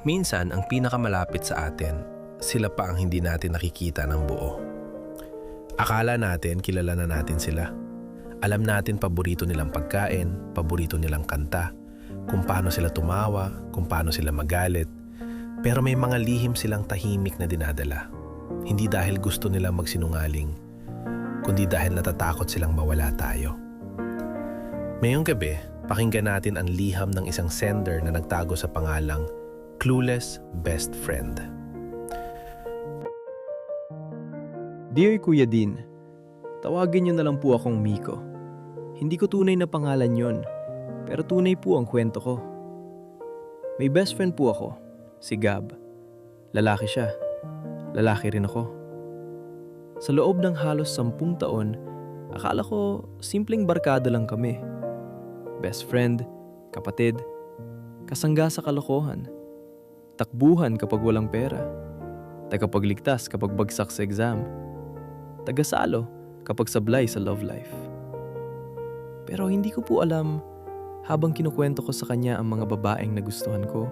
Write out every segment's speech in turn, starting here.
Minsan, ang pinakamalapit sa atin, sila pa ang hindi natin nakikita ng buo. Akala natin kilala na natin sila. Alam natin paborito nilang pagkain, paborito nilang kanta, kung paano sila tumawa, kung paano sila magalit. Pero may mga lihim silang tahimik na dinadala. Hindi dahil gusto nilang magsinungaling, kundi dahil natatakot silang mawala tayo. Ngayong gabi, pakinggan natin ang liham ng isang sender na nagtago sa pangalang Clueless Best Friend. Dear Kuya Dean, tawagin niyo na lang po akong Miko. Hindi ko tunay na pangalan yon, pero tunay po ang kwento ko. May best friend po ako, si Gab. Lalaki siya, lalaki rin ako. Sa loob ng halos 10 taon, akala ko simpleng barkada lang kami. Best friend, kapatid, kasangga sa kalokohan, takbuhan kapag walang pera, tagapagligtas kapag bagsak sa exam, tagasalo kapag sablay sa love life. Pero hindi ko po alam habang kinukwento ko sa kanya ang mga babaeng nagustuhan ko,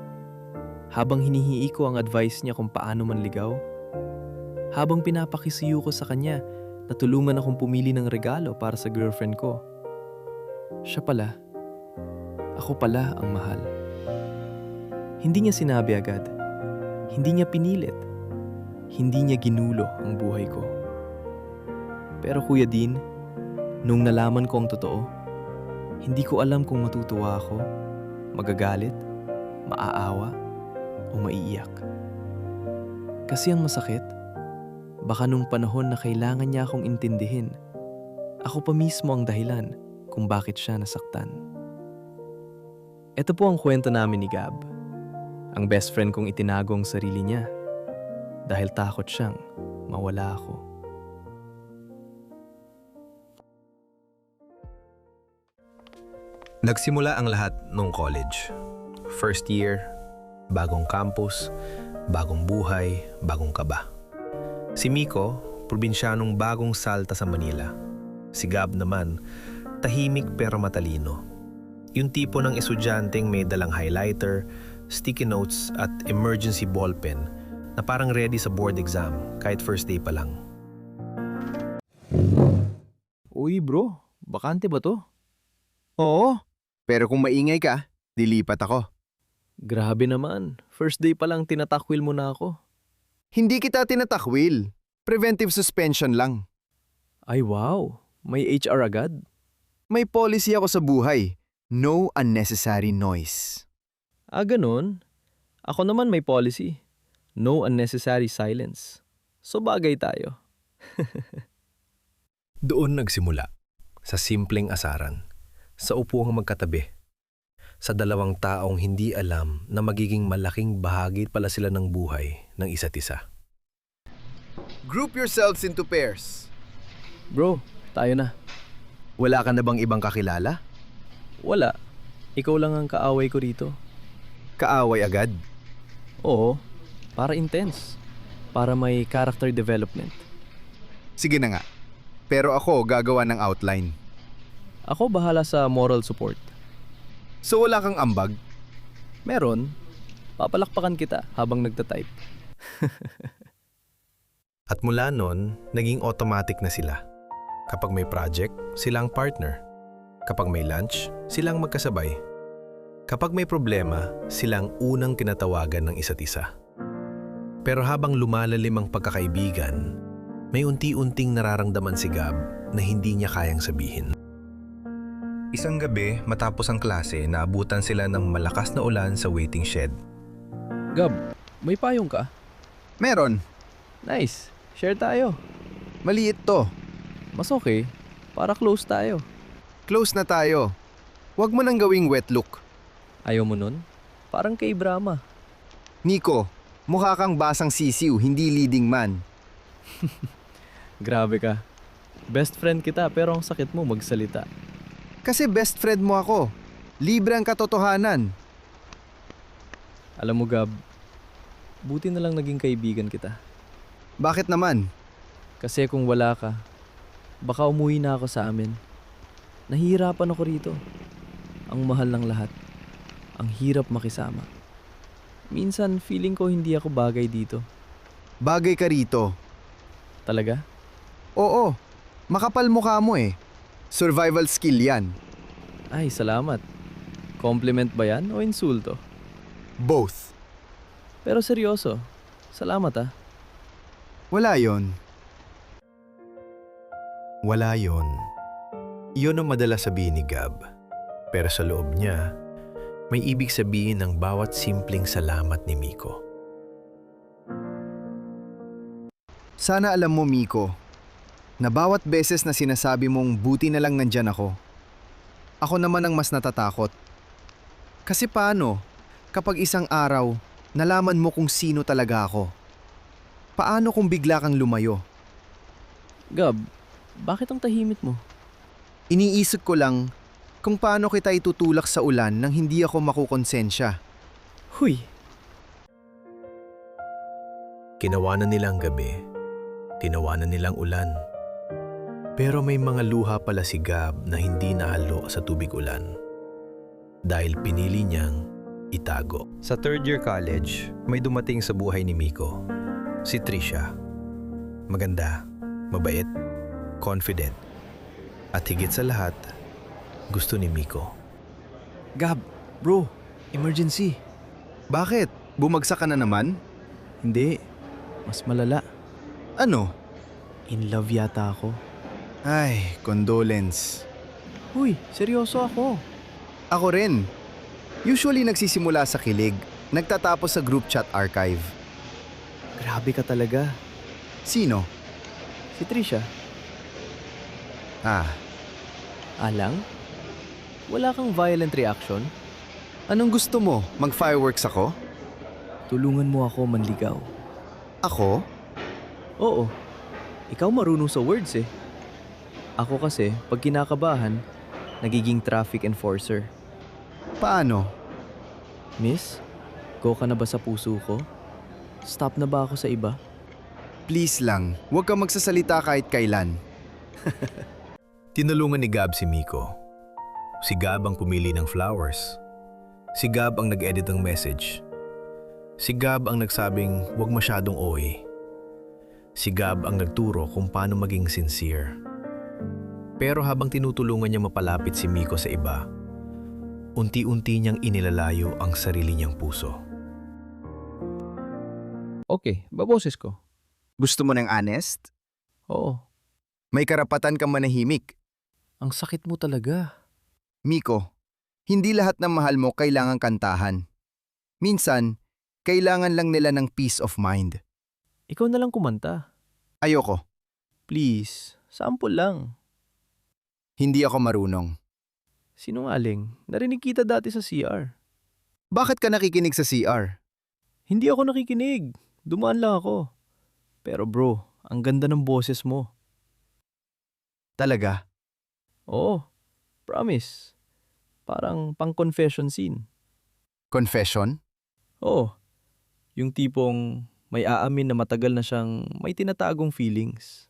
habang hinihii ko ang advice niya kung paano manligaw, habang pinapakisuyo ko sa kanya na tulungan akong pumili ng regalo para sa girlfriend ko. Siya pala, ako pala ang mahal. Hindi niya sinabi agad, hindi niya pinilit, hindi niya ginulo ang buhay ko. Pero Kuya Dean, nung nalaman ko ang totoo, hindi ko alam kung matutuwa ako, magagalit, maaawa, o maiiyak. Kasi ang masakit, baka nung panahon na kailangan niya akong intindihin, ako pa mismo ang dahilan kung bakit siya nasaktan. Ito po ang kwento namin ni Gab, ang best friend kong itinago ang sarili niya dahil takot siyang mawala ako. Nagsimula ang lahat nung college. First year, bagong campus, bagong buhay, bagong kaba. Si Miko, probinsyanong bagong salta sa Manila. Si Gab naman, tahimik pero matalino. Yung tipo ng estudyanteng may dalang highlighter, sticky notes at emergency ballpen na parang ready sa board exam kahit first day pa lang. Uy bro, bakante ba to? Oo, pero kung maingay ka, dilipat ako. Grabe naman, first day pa lang tinatakwil mo na ako. Hindi kita tinatakwil. Preventive suspension lang. Ay wow, may HR agad? May policy ako sa buhay. No unnecessary noise. Ah ganun? Ako naman may policy. No unnecessary silence. So bagay tayo. Doon nagsimula, sa simpleng asaran, sa upuang magkatabi, sa dalawang taong hindi alam na magiging malaking bahagi pala sila ng buhay ng isa't isa. Group yourselves into pairs. Bro, tayo na. Wala ka na bang ibang kakilala? Wala. Ikaw lang ang kaaway ko rito. Kaaway agad? Oo, para intense. Para may character development. Sige na nga. Pero ako gagawa ng outline. Ako bahala sa moral support. So wala kang ambag? Meron. Papalakpakan kita habang nagtatype. At mula nun, naging automatic na sila. Kapag may project, silang partner. Kapag may lunch, silang magkasabay. Kapag may problema, silang unang kinatawagan ng isa't isa. Pero habang lumalalim ang pagkakaibigan, may unti-unting nararamdaman si Gab na hindi niya kayang sabihin. Isang gabi, matapos ang klase, naabutan sila ng malakas na ulan sa waiting shed. Gab, may payong ka? Meron. Nice. Share tayo. Maliit to. Mas okay. Para close tayo. Close na tayo. Huwag mo nang gawing wet look. Ayaw mo nun? Parang kay Brahma. Nico, mukha kang basang sisiw, hindi leading man. Grabe ka. Best friend kita pero ang sakit mo magsalita. Kasi best friend mo ako. Libre ang katotohanan. Alam mo Gab, buti na lang naging kaibigan kita. Bakit naman? Kasi kung wala ka, baka umuwi na ako sa amin. Nahihirapan ako rito. Ang mahal ng lahat. Ang hirap makisama. Minsan feeling ko hindi ako bagay dito. Bagay ka rito. Talaga? Oo, makapal mukha mo eh. Survival skill yan. Ay, salamat. Compliment ba yan o insulto? Both. Pero seryoso, salamat ah. Wala yon. Wala yon. Iyon ang madalas sabihin ni Gab. Pero sa loob niya, may ibig sabihin ng bawat simpleng salamat ni Miko. Sana alam mo, Miko, na bawat beses na sinasabi mong buti na lang nandyan ako naman ang mas natatakot. Kasi paano kapag isang araw nalaman mo kung sino talaga ako? Paano kung bigla kang lumayo? Gab, bakit ang tahimik mo? Iniisip ko lang kung paano kita itutulak sa ulan nang hindi ako makukonsensya. Huy, Kinawanan nilang gabi, tinawanan nilang ulan. Pero may mga luha pala si Gab na hindi nahalo sa tubig ulan. Dahil pinili niyang itago. Sa third year college, may dumating sa buhay ni Miko. Si Trisha. Maganda, mabait, confident. At higit sa lahat, gusto ni Miko. Gab, bro, emergency. Bakit? Bumagsak ka na naman? Hindi, mas malala. Ano? In love yata ako. Ay, condolence. Huy, seryoso ako. Ako rin. Usually nagsisimula sa kilig, nagtatapos sa group chat archive. Grabe ka talaga. Sino? Si Trisha. Ah, Alang? Wala kang violent reaction? anong gusto mo? Mag-fireworks ako? Tulungan mo ako manligaw. Ako? Oo, ikaw marunong sa words eh. Ako kasi, pag kinakabahan, nagiging traffic enforcer. Paano? Miss, go ka na ba sa puso ko? Stop na ba ako sa iba? Please lang, huwag kang magsasalita kahit kailan. Tinulungan ni Gab si Miko. Si Gab ang pumili ng flowers. Si Gab ang nag-edit ng message. Si Gab ang nagsabing huwag masyadong OA. Si Gab ang nagturo kung paano maging sincere. Pero habang tinutulungan niya mapalapit si Miko sa iba, unti-unti niyang inilalayo ang sarili niyang puso. Okay, baboses ko. Gusto mo ng honest? Oo, May karapatan kang manahimik. ang sakit mo talaga. Miko, hindi lahat ng mahal mo kailangang kantahan. Minsan, kailangan lang nila ng peace of mind. Ikaw na lang kumanta. Ayoko, Please, sample lang. hindi ako marunong. Sinungaling, narinig kita dati sa CR. Bakit ka nakikinig sa CR? Hindi ako nakikinig. Dumaan lang ako. Pero bro, ang ganda ng boses mo. Talaga? Oo, promise. Parang pang-confession scene. Confession? Oo, yung tipong may aamin na matagal na siyang may tinatagong feelings.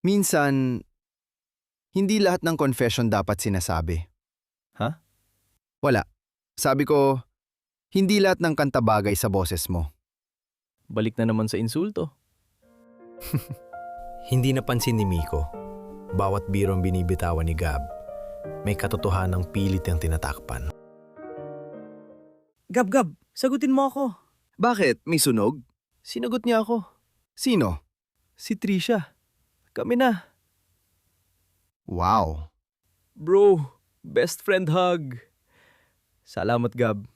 Minsan, hindi lahat ng confession dapat sinasabi. Ha? Wala. Sabi ko, hindi lahat ng kanta bagay sa boses mo. Balik na naman sa insulto. Hindi napansin ni Miko. Bawat birong binibitawan ni Gab, may katotohanang pilit niyang tinatakpan. Gab, sagutin mo ako. Bakit? May sunog? Sinagot niya ako. Sino? Si Trisha. Kami na. Wow. Bro, best friend hug. Salamat, Gab.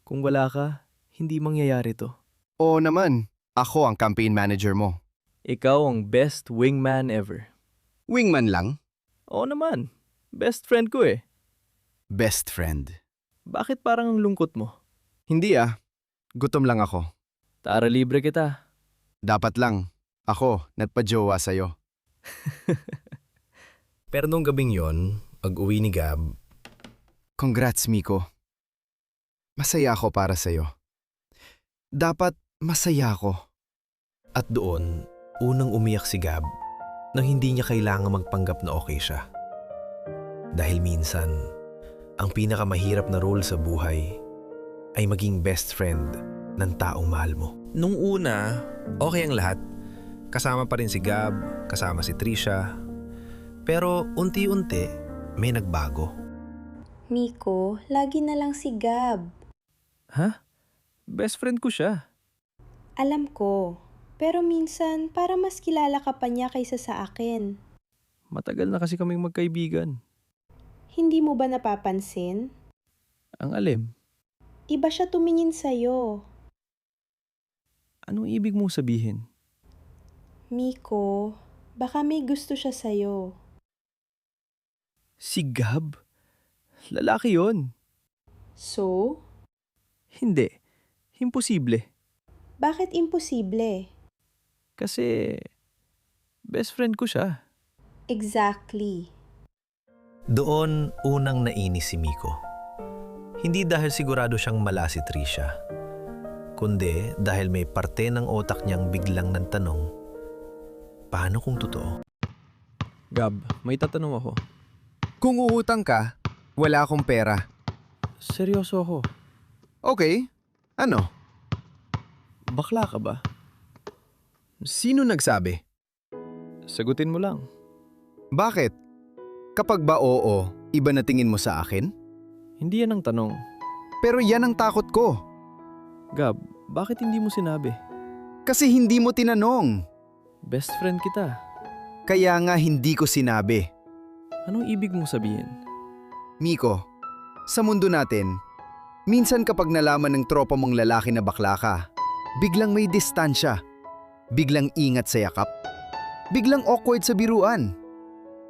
Kung wala ka, hindi mangyayari to. Oo naman. Ako ang campaign manager mo. Ikaw ang best wingman ever. Wingman lang? Oo naman. Best friend ko eh. Best friend. Bakit parang ang lungkot mo? Hindi ah. Gutom lang ako. Tara, libre kita. Dapat lang. Ako, nagpa-jowa sa'yo. Pero nung gabing yon, pag-uwi ni Gab, Congrats, Miko. Masaya ako para sa'yo. Dapat masaya ako. at doon, unang umiyak si Gab nang hindi niya kailangang magpanggap na okay siya. Dahil minsan, ang pinakamahirap na role sa buhay ay maging best friend ng taong mahal mo. Nung una, okay ang lahat. Kasama pa rin si Gab, kasama si Trisha. Pero unti-unti, may nagbago. Miko, lagi na lang si Gab. Ha? Best friend ko siya. Alam ko. Pero minsan, para mas kilala ka pa niya kaysa sa akin. Matagal na kasi kaming magkaibigan. Hindi mo ba napapansin? Ang alim. Iba siya tumingin sa'yo. Anong ibig mong sabihin? Miko, baka may gusto siya sa'yo. Si Gab? Lalaki yon. So, Hindi. Imposible. bakit imposible? Kasi best friend ko siya. Exactly. Doon unang nainis si Miko. Hindi dahil sigurado siyang mala si Trisha, kundi dahil may parte ng utak niyang biglang nagtanong, paano kung totoo? Gab, may tatanong ako. Kung uutang ka, wala akong pera. Seryoso ako. Okay, ano? Bakla ka ba? Sino nagsabi? Sagutin mo lang. Bakit? Kapag ba oo, iba na tingin mo sa akin? Hindi yan ang tanong. Pero yan ang takot ko. Gab, bakit hindi mo sinabi? Kasi hindi mo tinanong. Best friend kita. Kaya nga hindi ko sinabi. Anong ibig mong sabihin? Miko, sa mundo natin, minsan kapag nalaman ng tropa mong lalaki na bakla ka, biglang may distansya, biglang ingat sa yakap, biglang awkward sa biruan,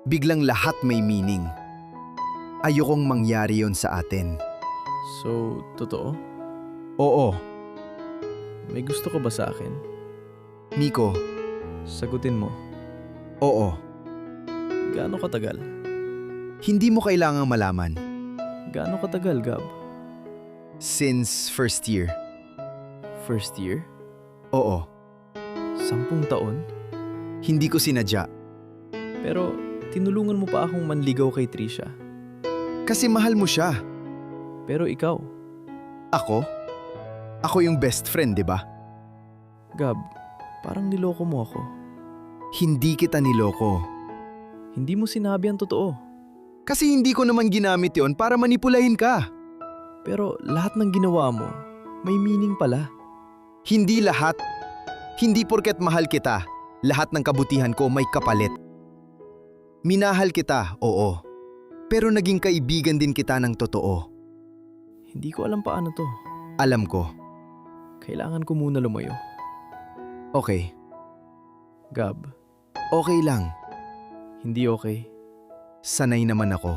biglang lahat may meaning. Ayokong mangyari yon sa atin. So, totoo? Oo, May gusto ka ba sa akin? Miko, Sagutin mo. oo. Gaano katagal? Hindi mo kailangang malaman. Gaano katagal, Gab? Since first year. First year? Oo, 10 taon? hindi ko sinadya. Pero tinulungan mo pa akong manligaw kay Trisha. Kasi mahal mo siya. Pero ikaw, Ako? Ako yung best friend, di ba? Gab, parang niloko mo ako. Hindi kita niloko. Hindi mo sinabi ang totoo. Kasi hindi ko naman ginamit yon para manipulahin ka. Pero lahat ng ginawa mo, may meaning pala. Hindi lahat. Hindi porket mahal kita, lahat ng kabutihan ko may kapalit. Minahal kita, oo. Pero naging kaibigan din kita ng totoo. Hindi ko alam paano to. Alam ko. Kailangan ko muna lumayo. Okay. Gab, Okay lang. hindi okay. Sanay naman ako.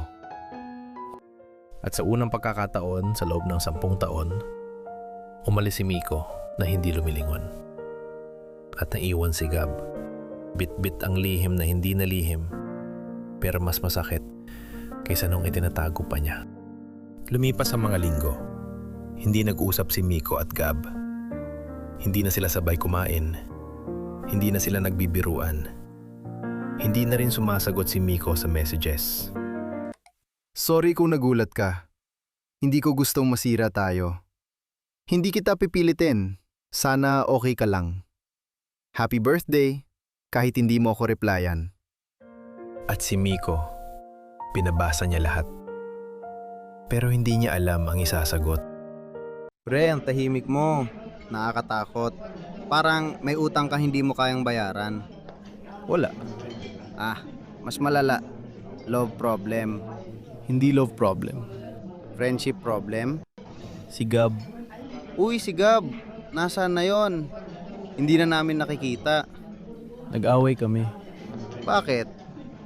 At sa unang pagkakataon sa loob ng 10 taon, umalis si Miko na hindi lumilingon. At naiwan si Gab. Bit-bit ang lihim na hindi na lihim, pero mas masakit kaysa nung itinatago pa niya. Lumipas ang mga linggo. Hindi nag-usap si Miko at Gab. Hindi na sila sabay kumain. Hindi na sila nagbibiruan. Hindi na rin sumasagot si Miko sa messages. Sorry kung nagulat ka. Hindi ko gustong masira tayo. Hindi kita pipilitin. Sana okay ka lang. Happy birthday, kahit hindi mo ako replyan. At si Miko, pinabasa niya lahat. Pero hindi niya alam ang isasagot. Pre, ang tahimik mo. Nakakatakot. Parang may utang ka hindi mo kayang bayaran. Wala. Mas malala. Love problem. Hindi love problem. Friendship problem. Si Gab, Uy, si Gab. Nasaan na yon? Hindi na namin nakikita. nag-away kami. Bakit?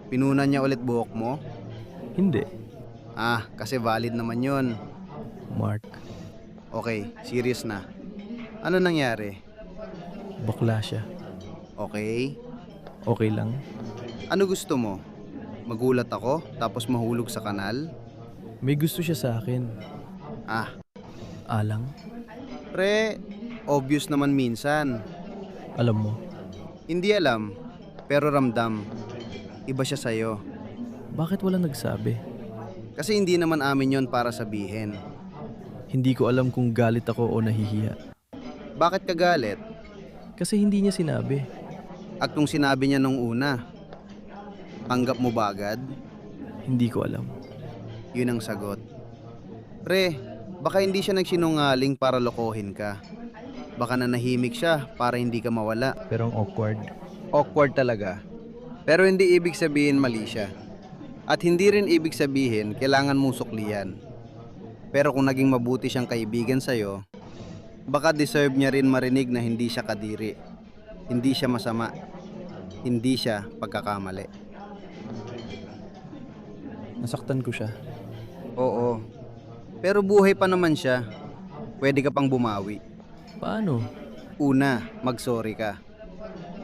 Pinunan niya ulit buhok mo? Hindi. Kasi valid naman yon. Mark, Okay, serious na. Ano nangyari? bakla siya. Okay. Okay lang. Ano gusto mo? Magulat ako tapos mahulog sa kanal? May gusto siya sa akin. Alang, Pre, obvious naman minsan. alam mo, Hindi alam, pero ramdam. Iba siya sa'yo. bakit wala nagsabi? Kasi hindi naman amin yon para sabihin. Hindi ko alam kung galit ako o nahihiya. Bakit ka galit? Kasi hindi niya sinabi. At kung sinabi niya nung una, tanggap mo ba agad? Hindi ko alam. Yun ang sagot. Pre, baka hindi siya nagsinungaling para lokohin ka. Baka nanahimik siya para hindi ka mawala. Pero ang awkward. Awkward talaga. Pero hindi ibig sabihin mali siya. At hindi rin ibig sabihin kailangan mong suklian. Pero kung naging mabuti siyang kaibigan sa'yo, baka deserve niya rin marinig na hindi siya kadiri. Hindi siya masama. Hindi siya pagkakamali. Nasaktan ko siya. Oo. Pero buhay pa naman siya. Pwede ka pang bumawi. Paano? Una, mag-sorry ka.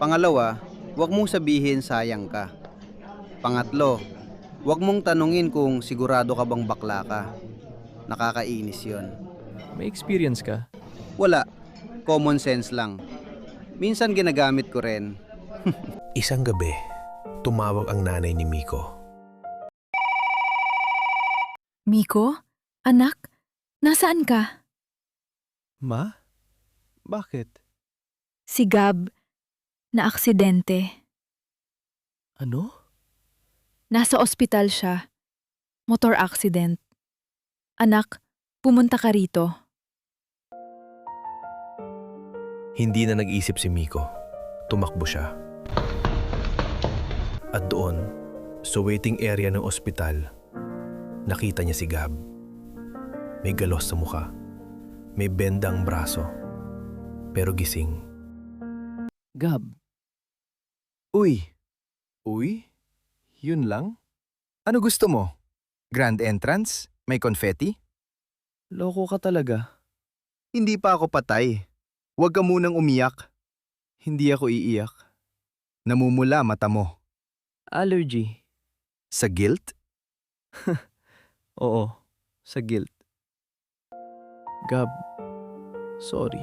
Pangalawa, huwag mong sabihin sayang ka. Pangatlo, huwag mong tanungin kung sigurado ka bang bakla ka. Nakakainis yon. May experience ka? Wala. Common sense lang. Minsan ginagamit ko rin. Isang gabi, tumawag ang nanay ni Miko. Miko? Anak? Nasaan ka? Ma? Bakit? Si Gab, na aksidente. Ano? Nasa ospital siya. Motor accident. Anak, pumunta ka rito. Hindi na nag-isip si Miko. Tumakbo siya. At doon, sa waiting area ng ospital, nakita niya si Gab. May galos sa mukha. May bendang braso. Pero gising. Gab. Uy. Uy? Yun lang? Ano gusto mo? Grand entrance? May confetti? Loko ka talaga. Hindi pa ako patay. Huwag ka munang umiyak. Hindi ako iiyak. Namumula mata mo. Allergy. Sa guilt? Oo, sa guilt. Gab, sorry.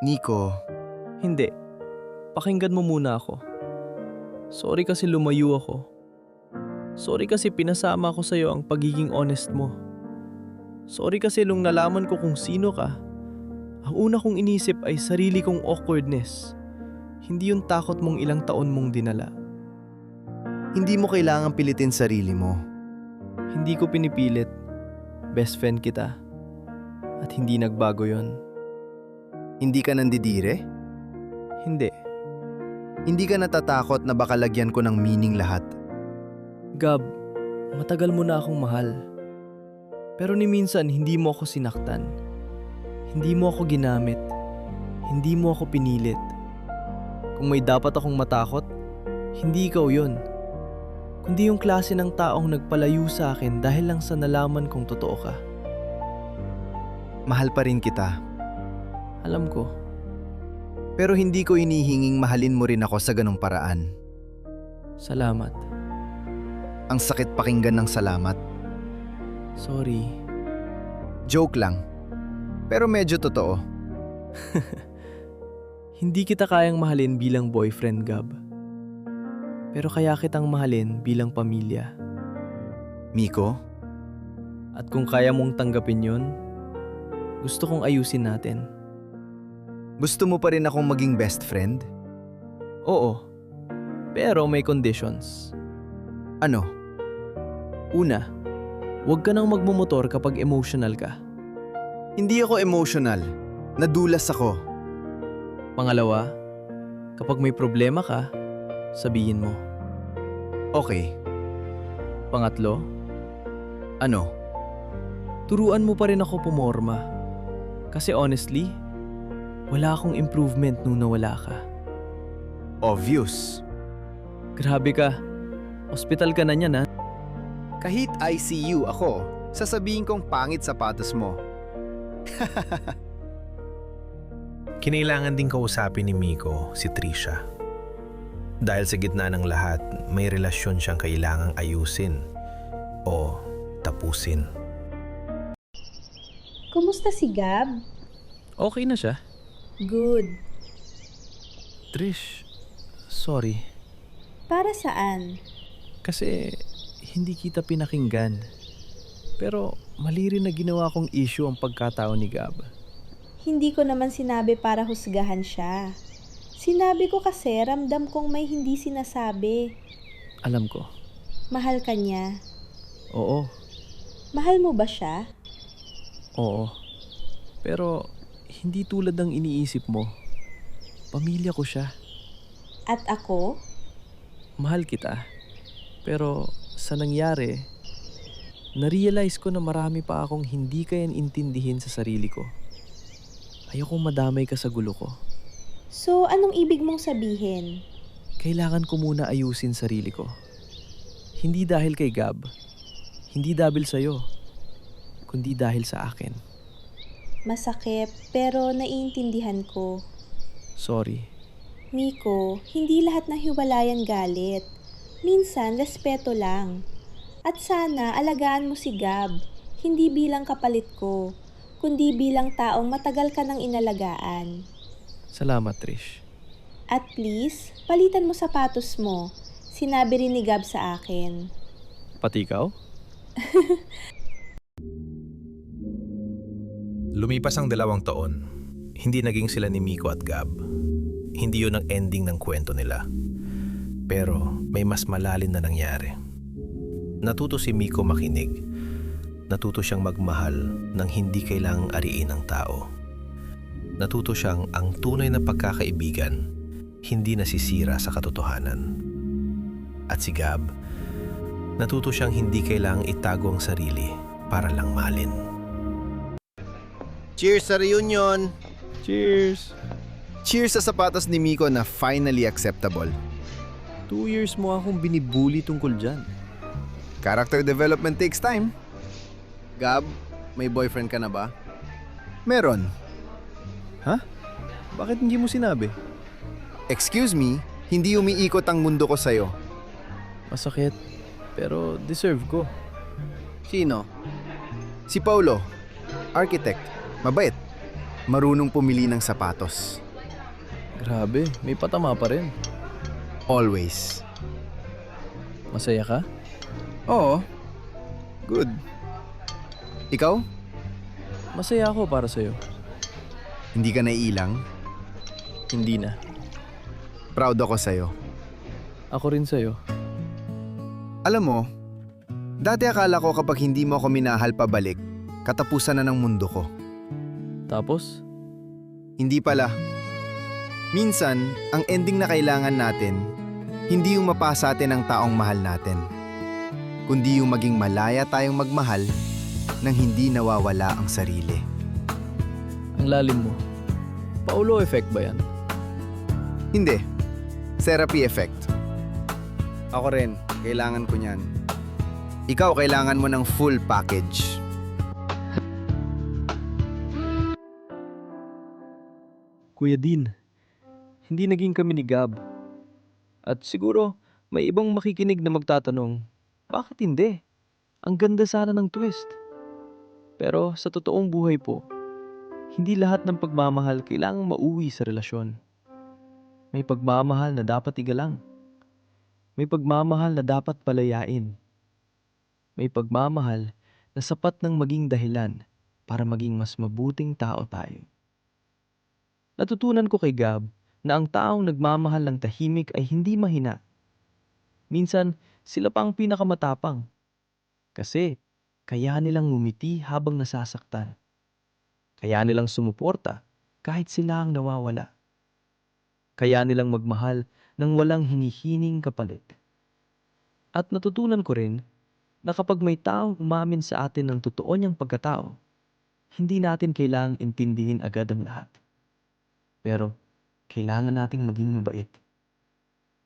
Nico, Hindi. Pakinggan mo muna ako. Sorry kasi lumayo ako. Sorry kasi pinasama ko sa'yo ang pagiging honest mo. Sorry kasi nung nalaman ko kung sino ka, ang una kong inisip ay sarili kong awkwardness. Hindi yung takot mong ilang taon mong dinala. hindi mo kailangang pilitin sarili mo. Hindi ko pinipilit. Best friend kita. At hindi nagbago yon. Hindi ka nandidire? Hindi. Hindi ka natatakot na baka lagyan ko ng meaning lahat. Gab, matagal mo na akong mahal. Pero ni minsan hindi mo ako sinaktan. Hindi mo ako ginamit. Hindi mo ako pinilit. Kung may dapat akong matakot, hindi ikaw yon. Kundi yung klase ng taong nagpalayo sa akin dahil lang sa nalaman kong totoo ka. Mahal pa rin kita. Alam ko. Pero hindi ko inihinging mahalin mo rin ako sa ganong paraan. Salamat. Ang sakit pakinggan ng salamat. Sorry. Joke lang. Pero medyo totoo. Hindi kita kayang mahalin bilang boyfriend, Gab. Pero kaya kitang mahalin bilang pamilya. Miko, At kung kaya mong tanggapin yon, gusto kong ayusin natin. gusto mo pa rin akong maging best friend? Oo. Pero may conditions. Ano? Una, huwag ka nang magmumotor kapag emotional ka. Hindi ako emotional. Nadulas ako. Pangalawa, kapag may problema ka, sabihin mo. Okay. Pangatlo, Ano? turuan mo pa rin ako pumorma. Kasi honestly, wala akong improvement nung nawala ka. Obvious. Grabe ka. Hospital ka na niyan, ha? Kahit ICU ako, sasabihin kong pangit sapatos mo. Kinailangan din kausapin ni Miko si Trisha. Dahil sa gitna ng lahat, may relasyon siyang kailangang ayusin o tapusin. Kumusta si Gab? Okay na siya. Good. Trish, sorry. Para saan? Kasi hindi kita pinakinggan. Pero mali rin na ginawa kong issue ang pagkatao ni Gab. Hindi ko naman sinabi para husgahan siya. Sinabi ko kasi ramdam kong may hindi sinasabi. Alam ko. Mahal ka niya. Oo, Mahal mo ba siya? oo. Pero hindi tulad ng iniisip mo. Pamilya ko siya. At ako? Mahal kita. Pero sa nangyari, na-realize ko na marami pa akong hindi kaya intindihin sa sarili ko. Ayokong madamay ka sa gulo ko. So, anong ibig mong sabihin? Kailangan ko muna ayusin sarili ko. Hindi dahil kay Gab. Hindi dahil sa'yo. Kundi dahil sa akin. Masakit, pero naiintindihan ko. Sorry. Miko, hindi lahat ng hiwalayan galit. Minsan, respeto lang. At sana alagaan mo si Gab, hindi bilang kapalit ko, kundi bilang taong matagal ka nang inalagaan. Salamat, Trish. At please, palitan mo sapatos mo. Sinabi rin ni Gab sa akin. Pati ikaw? Lumipas ang 2 taon. Hindi naging sila ni Miko at Gab. Hindi yun ang ending ng kwento nila. Pero may mas malalim na nangyari. Natuto si Miko makinig. Natuto siyang magmahal nang hindi kailangang ariin ng tao. Natuto siyang ang tunay na pagkakaibigan hindi nasisira sa katotohanan. At si Gab, natuto siyang hindi kailangang itago ang sarili para lang mahalin. Cheers sa reunion! Cheers! Cheers sa sapatos ni Miko na finally acceptable. 2 years mo akong binibuli tungkol dyan. Character development takes time. Gab, may boyfriend ka na ba? Meron. Ha? Bakit hindi mo sinabi? Excuse me, hindi umiikot ang mundo ko sa'yo. Masakit, pero deserve ko. Sino? Si Paulo, architect, mabait, marunong pumili ng sapatos. Grabe, may patama pa rin. Always. Masaya ka? Oo. Good. Ikaw? Masaya ako para sa'yo. Hindi ka naiilang? Hindi na. Proud ako sa'yo. Ako rin sa'yo. Alam mo, dati akala ko kapag hindi mo ako minahal pabalik, katapusan na ng mundo ko. Tapos, Hindi pala. Minsan, ang ending na kailangan natin, hindi yung mapasa atin ang taong mahal natin, kundi yung maging malaya tayong magmahal nang hindi nawawala ang sarili. ang lalim mo. Paulo effect ba yan? Hindi. Therapy effect. Ako rin, kailangan ko niyan. Ikaw, kailangan mo ng full package. Kuya Dean, hindi naging kami ni Gab. At siguro, may ibang makikinig na magtatanong, bakit hindi? Ang ganda sana ng twist. Pero sa totoong buhay po, hindi lahat ng pagmamahal kailangang mauwi sa relasyon. May pagmamahal na dapat igalang. May pagmamahal na dapat palayain. May pagmamahal na sapat ng maging dahilan para maging mas mabuting tao tayo. Natutunan ko kay Gab na ang taong nagmamahal ng tahimik ay hindi mahina. Minsan, sila pa ang pinakamatapang. Kasi, kaya nilang ngumiti habang nasasaktan. Kaya nilang sumuporta kahit sila ang nawawala. Kaya nilang magmahal nang walang hinihining kapalit. At natutunan ko rin na kapag may taong umamin sa atin ng totoo niyang pagkatao, hindi natin kailangang intindihin agad ang lahat. Pero, kailangan nating maging mabait.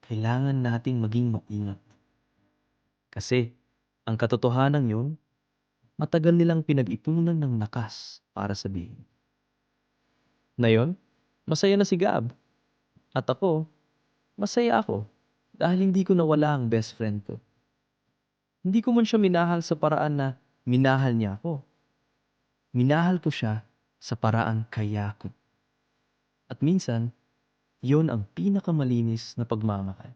Kailangan nating maging maingat. Kasi, ang katotohanan yun, matagal nilang pinag-ipunan ng lakas para sabihin. Ngayon, masaya na si Gab. At ako, masaya ako dahil hindi ko nawala ang best friend ko. Hindi ko man siya minahal sa paraan na minahal niya ako. Minahal ko siya sa paraan kaya ko. At minsan, yon ang pinakamalinis na pagmamahal.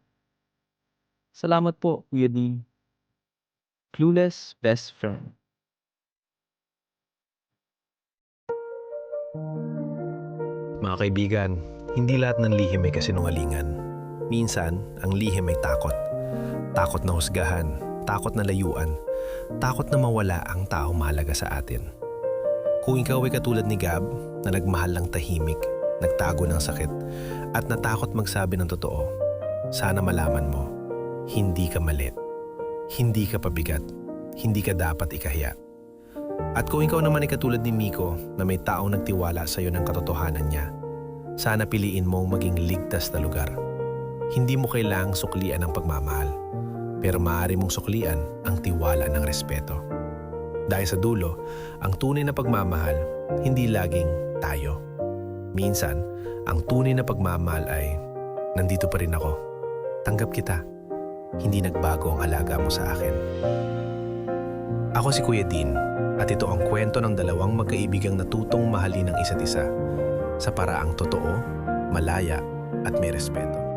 Salamat po, Kuya Dean. Clueless best friend. Mga kaibigan, hindi lahat ng lihim ay kasinungalingan. Minsan, ang lihim ay takot. Takot na husgahan, takot na layuan, takot na mawala ang taong mahalaga sa atin. Kung ikaw ay katulad ni Gab, na nagmahal ng tahimik, nagtago ng sakit, at natakot magsabi ng totoo, sana malaman mo, hindi ka malit, hindi ka pabigat, hindi ka dapat ikahiya. At kung ikaw naman ay katulad ni Miko na may taong nagtiwala sa iyo ng katotohanan niya, sana piliin mong maging ligtas na lugar. Hindi mo kailangang suklian ang pagmamahal, pero maaari mong suklian ang tiwala ng respeto. Dahil sa dulo, ang tunay na pagmamahal, hindi laging tayo. Minsan, ang tunay na pagmamahal ay, nandito pa rin ako. Tanggap kita. Hindi nagbago ang alaga mo sa akin. Ako si Kuya Dean, at ito ang kwento ng dalawang magkaibigang natutong mahalin ang isa't isa sa paraang totoo, malaya at may respeto.